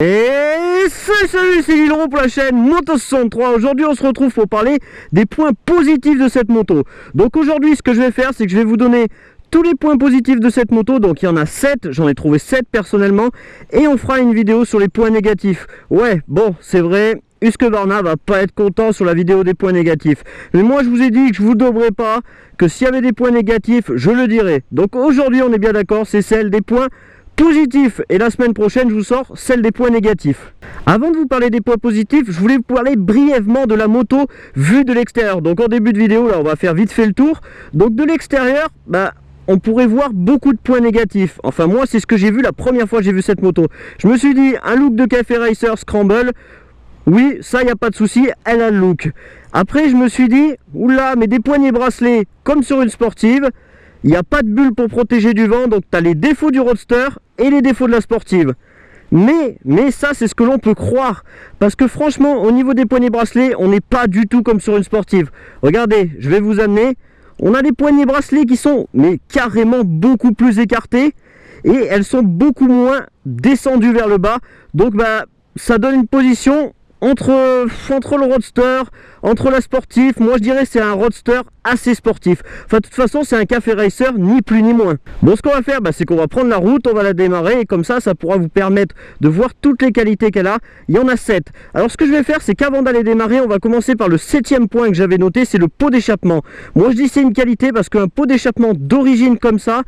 Et salut, c'est Lilron pour la chaîne Moto63. Aujourd'hui on se retrouve pour parler des points positifs de cette moto. Donc aujourd'hui ce que je vais faire, c'est que je vais vous donner tous les points positifs de cette moto. Donc il y en a 7, j'en ai trouvé 7 personnellement. Et on fera une vidéo sur les points négatifs. Ouais, bon, c'est vrai, Husqvarna va pas être content sur la vidéo des points négatifs. Mais moi je vous ai dit que je vous donnerai pas, que s'il y avait des points négatifs, je le dirai. Donc aujourd'hui on est bien d'accord, c'est celle des points positifs, et la semaine prochaine je vous sors celle des points négatifs. Avant de vous parler des points positifs, je voulais vous parler brièvement de la moto vue de l'extérieur. Donc en début de vidéo là on va faire vite fait le tour. Donc de l'extérieur, on pourrait voir beaucoup de points négatifs. Enfin moi c'est ce que j'ai vu la première fois que j'ai vu cette moto. Je me suis dit un look de café racer scramble, oui ça y a pas de souci, elle a le look. Après je me suis dit oula, mais des poignées bracelets comme sur une sportive, il n'y a pas de bulle pour protéger du vent, donc tu as les défauts du roadster et les défauts de la sportive. Mais ça c'est ce que l'on peut croire, parce que franchement au niveau des poignées bracelets on n'est pas du tout comme sur une sportive. Regardez, je vais vous amener, on a des poignées bracelets qui sont mais carrément beaucoup plus écartées et elles sont beaucoup moins descendues vers le bas, donc ça donne une position entre le roadster, entre la sportive. Moi je dirais c'est un roadster assez sportif. Enfin de toute façon c'est un café racer, ni plus ni moins. Bon, ce qu'on va faire c'est qu'on va prendre la route, on va la démarrer, et comme ça pourra vous permettre de voir toutes les qualités qu'elle a. Il y en a 7. Alors ce que je vais faire, c'est qu'avant d'aller démarrer, on va commencer par le 7e point que j'avais noté, c'est le pot d'échappement. Moi je dis c'est une qualité parce qu'un pot d'échappement d'origine comme ça,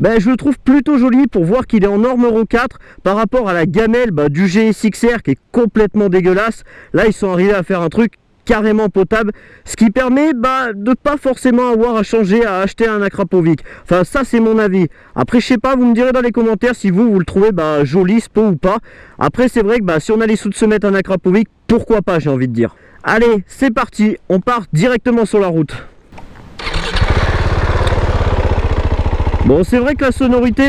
je le trouve plutôt joli, pour voir qu'il est en norme Euro 4 par rapport à la gamelle du GSX-R qui est complètement dégueulasse. Là ils sont arrivés à faire un truc carrément potable, ce qui permet de pas forcément avoir à changer, à acheter un Akrapovic. Enfin ça c'est mon avis. Après je sais pas, vous me direz dans les commentaires si vous le trouvez joli ce pot ou pas. Après c'est vrai que si on a les sous de se mettre un Akrapovic, pourquoi pas, j'ai envie de dire. Allez c'est parti, on part directement sur la route. Bon, c'est vrai que la sonorité,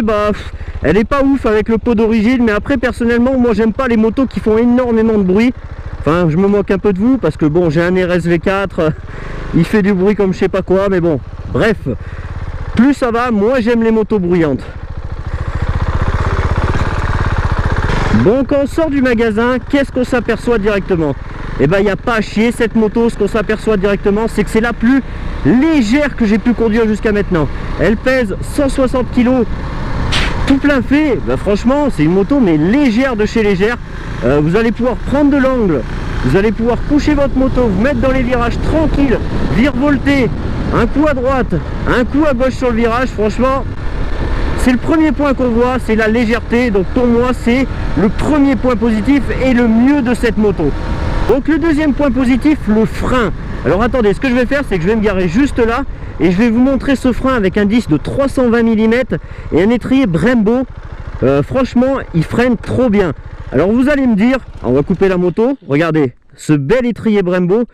elle est pas ouf avec le pot d'origine, mais après personnellement moi j'aime pas les motos qui font énormément de bruit. Enfin je me moque un peu de vous parce que bon, j'ai un RSV4, il fait du bruit comme je sais pas quoi, mais bon, bref, plus ça va, moins j'aime les motos bruyantes. Bon, quand on sort du magasin, qu'est-ce qu'on s'aperçoit directement? Il n'y a pas à chier, cette moto, ce qu'on s'aperçoit directement, c'est que c'est la plus légère que j'ai pu conduire jusqu'à maintenant. Elle pèse 160 kg tout plein fait. Franchement c'est une moto mais légère de chez légère. Vous allez pouvoir prendre de l'angle, vous allez pouvoir coucher votre moto, vous mettre dans les virages tranquille, virevolter, un coup à droite, un coup à gauche sur le virage. Franchement c'est le premier point qu'on voit, c'est la légèreté. Donc pour moi c'est le premier point positif et le mieux de cette moto. Donc le deuxième point positif, le frein. Alors attendez, ce que je vais faire, c'est que je vais me garer juste là et je vais vous montrer ce frein avec un disque de 320 mm et un étrier Brembo. Franchement il freine trop bien. Alors vous allez me dire, on va couper la moto, regardez ce bel étrier Brembo.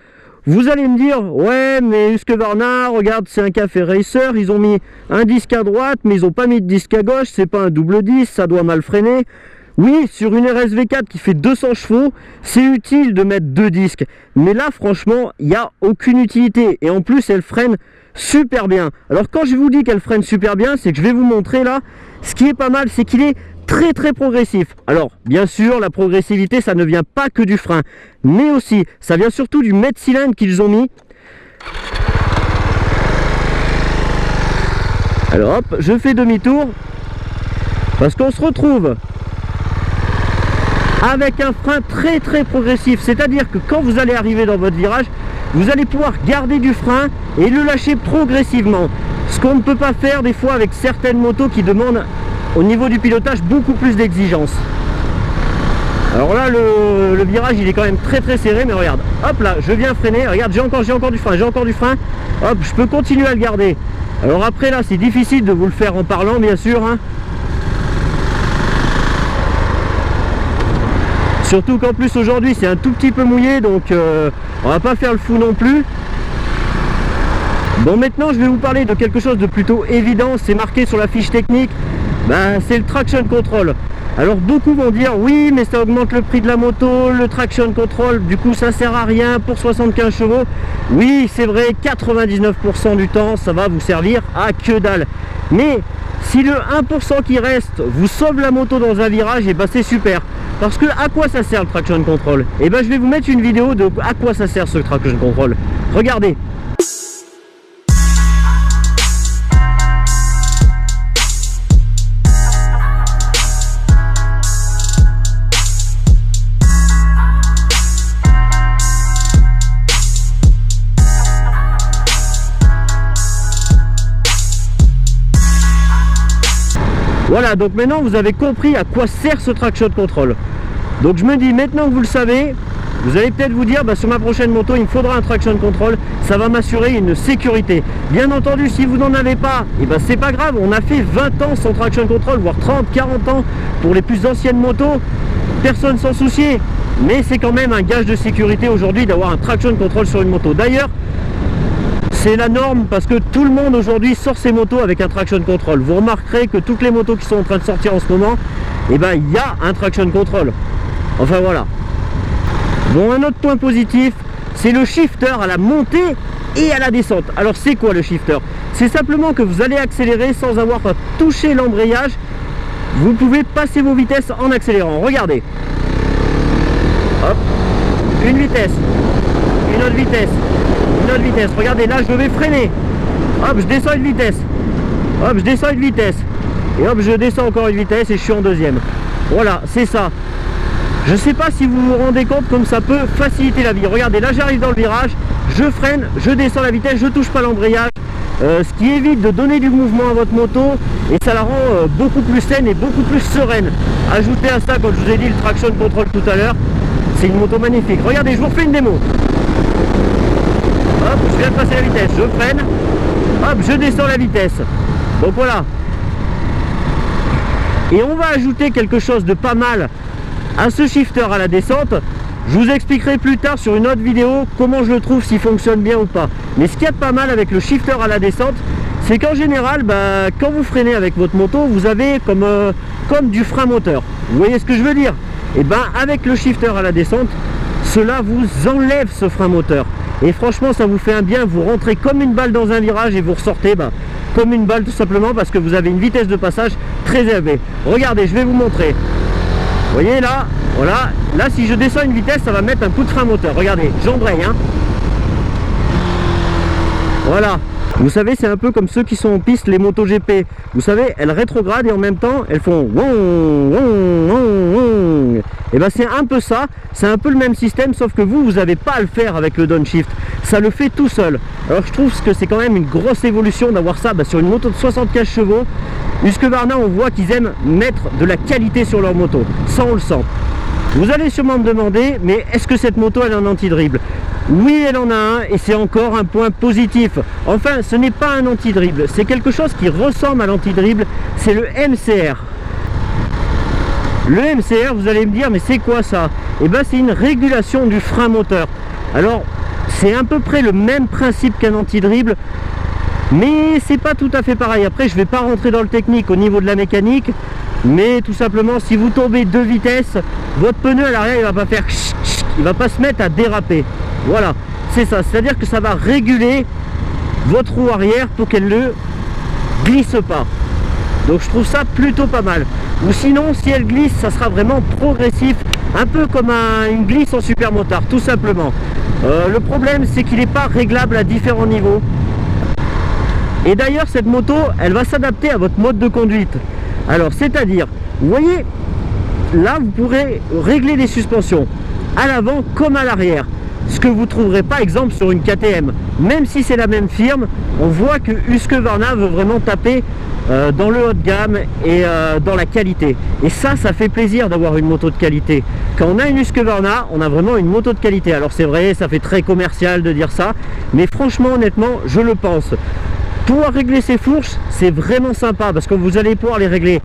Vous allez me dire, ouais mais Husqvarna, regarde c'est un café racer, ils ont mis un disque à droite mais ils n'ont pas mis de disque à gauche, c'est pas un double disque, ça doit mal freiner. Oui, sur une RSV4 qui fait 200 chevaux, c'est utile de mettre deux disques. Mais là, franchement, il n'y a aucune utilité. Et en plus, elle freine super bien. Alors, quand je vous dis qu'elle freine super bien, c'est que je vais vous montrer là. Ce qui est pas mal, c'est qu'il est très très progressif. Alors, bien sûr, la progressivité, ça ne vient pas que du frein. Mais aussi, ça vient surtout du mètre-cylindre qu'ils ont mis. Alors, hop, je fais demi-tour. Parce qu'on se retrouve avec un frein très très progressif, c'est-à-dire que quand vous allez arriver dans votre virage, vous allez pouvoir garder du frein et le lâcher progressivement, ce qu'on ne peut pas faire des fois avec certaines motos qui demandent au niveau du pilotage beaucoup plus d'exigence. Alors là le virage il est quand même très très serré, mais regarde, hop là je viens freiner, regarde j'ai encore du frein, hop je peux continuer à le garder. Alors après là c'est difficile de vous le faire en parlant bien sûr, hein. Surtout qu'en plus aujourd'hui c'est un tout petit peu mouillé, donc on va pas faire le fou non plus. Bon, maintenant je vais vous parler de quelque chose de plutôt évident, c'est marqué sur la fiche technique, c'est le traction control. Alors beaucoup vont dire oui mais ça augmente le prix de la moto, le traction control, du coup ça sert à rien pour 75 chevaux. Oui c'est vrai, 99% du temps ça va vous servir à que dalle. Mais si le 1% qui reste vous sauve la moto dans un virage, et c'est super. Parce que à quoi ça sert le traction control? Et ben je vais vous mettre une vidéo de à quoi ça sert ce traction control. Regardez. Voilà, donc maintenant vous avez compris à quoi sert ce traction control. Donc je me dis, maintenant que vous le savez, vous allez peut-être vous dire, bah, sur ma prochaine moto, il me faudra un traction control, ça va m'assurer une sécurité. Bien entendu, si vous n'en avez pas, et ben c'est pas grave, on a fait 20 ans sans traction control, voire 30, 40 ans pour les plus anciennes motos, personne s'en souciait. Mais c'est quand même un gage de sécurité aujourd'hui d'avoir un traction control sur une moto. D'ailleurs, c'est la norme parce que tout le monde aujourd'hui sort ses motos avec un traction control. Vous remarquerez que toutes les motos qui sont en train de sortir en ce moment, eh ben il y a un traction control. Enfin voilà. Bon, un autre point positif, c'est le shifter à la montée et à la descente. Alors c'est quoi le shifter? C'est simplement que vous allez accélérer sans avoir à toucher l'embrayage. Vous pouvez passer vos vitesses en accélérant. Regardez. Hop. Une vitesse. Une autre vitesse. Une autre vitesse. Regardez, là je vais freiner. Hop, je descends une vitesse. Hop, je descends une vitesse. Et hop, je descends encore une vitesse et je suis en deuxième. Voilà, c'est ça. Je ne sais pas si vous vous rendez compte comme ça peut faciliter la vie. Regardez, là j'arrive dans le virage, je freine, je descends la vitesse, je ne touche pas l'embrayage. Ce qui évite de donner du mouvement à votre moto et ça la rend beaucoup plus saine et beaucoup plus sereine. Ajoutez à ça, comme je vous ai dit, le traction control tout à l'heure, c'est une moto magnifique. Regardez, je vous refais une démo. Hop, je viens de passer la vitesse, je freine, hop, je descends la vitesse. Donc voilà. Et on va ajouter quelque chose de pas mal à ce shifter à la descente. Je vous expliquerai plus tard sur une autre vidéo comment je le trouve, s'il fonctionne bien ou pas. Mais ce qu'il y a de pas mal avec le shifter à la descente, c'est qu'en général, quand vous freinez avec votre moto, vous avez comme du frein moteur. Vous voyez ce que je veux dire? Et avec le shifter à la descente, cela vous enlève ce frein moteur. Et franchement, ça vous fait un bien. Vous rentrez comme une balle dans un virage et vous ressortez comme une balle, tout simplement parce que vous avez une vitesse de passage très élevée. Regardez, je vais vous montrer. Vous voyez là, voilà, là si je descends une vitesse, ça va mettre un coup de frein moteur. Regardez, j'embraye, hein. Voilà. Vous savez, c'est un peu comme ceux qui sont en piste, les motos GP. Vous savez, elles rétrogradent et en même temps, elles font wong, wong, wong, wong. Et c'est un peu ça, c'est un peu le même système, sauf que vous n'avez pas à le faire avec le downshift. Ça le fait tout seul. Alors je trouve que c'est quand même une grosse évolution d'avoir ça sur une moto de 75 chevaux. Husqvarna, on voit qu'ils aiment mettre de la qualité sur leur moto. Ça, on le sent. Vous allez sûrement me demander, mais est-ce que cette moto, elle a un anti-dribble? Oui, elle en a un, et c'est encore un point positif. Enfin, ce n'est pas un anti-dribble, c'est quelque chose qui ressemble à l'anti-dribble, c'est le MCR. Le MCR, vous allez me dire, mais c'est quoi ça? Eh bien, c'est une régulation du frein moteur. Alors, c'est à peu près le même principe qu'un anti-dribble, mais c'est pas tout à fait pareil. Après, je vais pas rentrer dans le technique au niveau de la mécanique, mais tout simplement, si vous tombez 2 vitesses, votre pneu à l'arrière, il va pas faire, il va pas se mettre à déraper. Voilà, c'est ça. C'est-à-dire que ça va réguler votre roue arrière pour qu'elle ne glisse pas. Donc je trouve ça plutôt pas mal. Ou sinon, si elle glisse, ça sera vraiment progressif, un peu comme une glisse en supermotard, tout simplement. Le problème, c'est qu'il n'est pas réglable à différents niveaux. Et d'ailleurs, cette moto, elle va s'adapter à votre mode de conduite. Alors, c'est-à-dire, vous voyez, là, vous pourrez régler les suspensions à l'avant comme à l'arrière. Ce que vous ne trouverez pas, exemple, sur une KTM. Même si c'est la même firme, on voit que Husqvarna veut vraiment taper dans le haut de gamme et dans la qualité. Et ça fait plaisir d'avoir une moto de qualité. Quand on a une Husqvarna, on a vraiment une moto de qualité. Alors c'est vrai, ça fait très commercial de dire ça, mais franchement, honnêtement, je le pense. Pouvoir régler ces fourches, c'est vraiment sympa parce que vous allez pouvoir les régler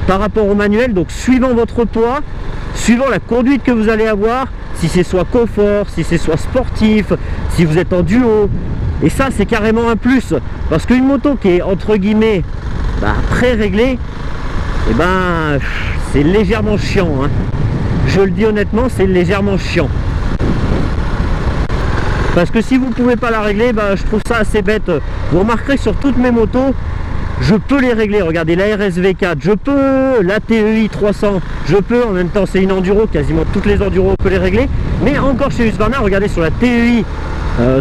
par rapport au manuel, donc suivant votre poids, suivant la conduite que vous allez avoir, si c'est soit confort, si c'est soit sportif, si vous êtes en duo. Et ça, c'est carrément un plus, parce qu'une moto qui est entre guillemets pré-réglée, c'est légèrement chiant, hein. Je le dis honnêtement, c'est légèrement chiant. Parce que si vous ne pouvez pas la régler, je trouve ça assez bête. Vous remarquerez sur toutes mes motos, je peux les régler. Regardez, la RSV4, je peux, la TEI 300, je peux. En même temps, c'est une enduro, quasiment toutes les enduros, on peut les régler. Mais encore chez Husqvarna, regardez sur la TEI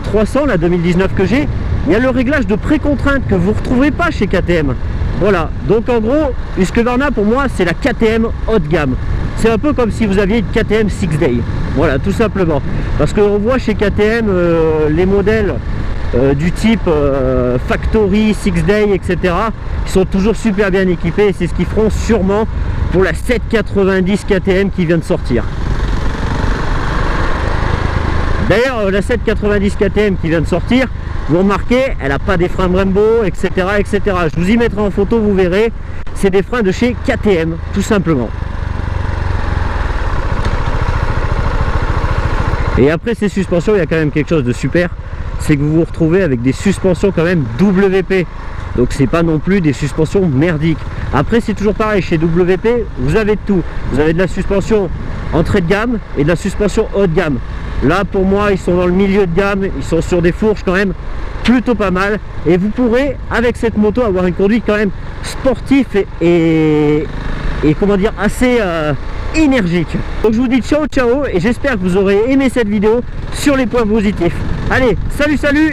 300, la 2019 que j'ai, il y a le réglage de pré-contrainte que vous ne retrouverez pas chez KTM. Voilà, donc en gros, Husqvarna pour moi, c'est la KTM haut de gamme. C'est un peu comme si vous aviez une KTM 6 Day. Voilà, tout simplement. Parce qu'on voit chez KTM les modèles du type Factory, 6 Day, etc. Ils sont toujours super bien équipés et c'est ce qu'ils feront sûrement pour la 790 KTM qui vient de sortir. D'ailleurs, la 790 KTM qui vient de sortir, vous remarquez, elle n'a pas des freins Brembo, etc., etc. Je vous y mettrai en photo, vous verrez. C'est des freins de chez KTM, tout simplement. Et après ces suspensions, il y a quand même quelque chose de super, c'est que vous vous retrouvez avec des suspensions quand même WP. Donc c'est pas non plus des suspensions merdiques. Après c'est toujours pareil, chez WP, vous avez de tout. Vous avez de la suspension entrée de gamme et de la suspension haut de gamme. Là pour moi, ils sont dans le milieu de gamme, ils sont sur des fourches quand même plutôt pas mal. Et vous pourrez, avec cette moto, avoir une conduite quand même sportive et comment dire, assez énergique. Donc je vous dis ciao ciao et j'espère que vous aurez aimé cette vidéo sur les points positifs. Allez, salut salut!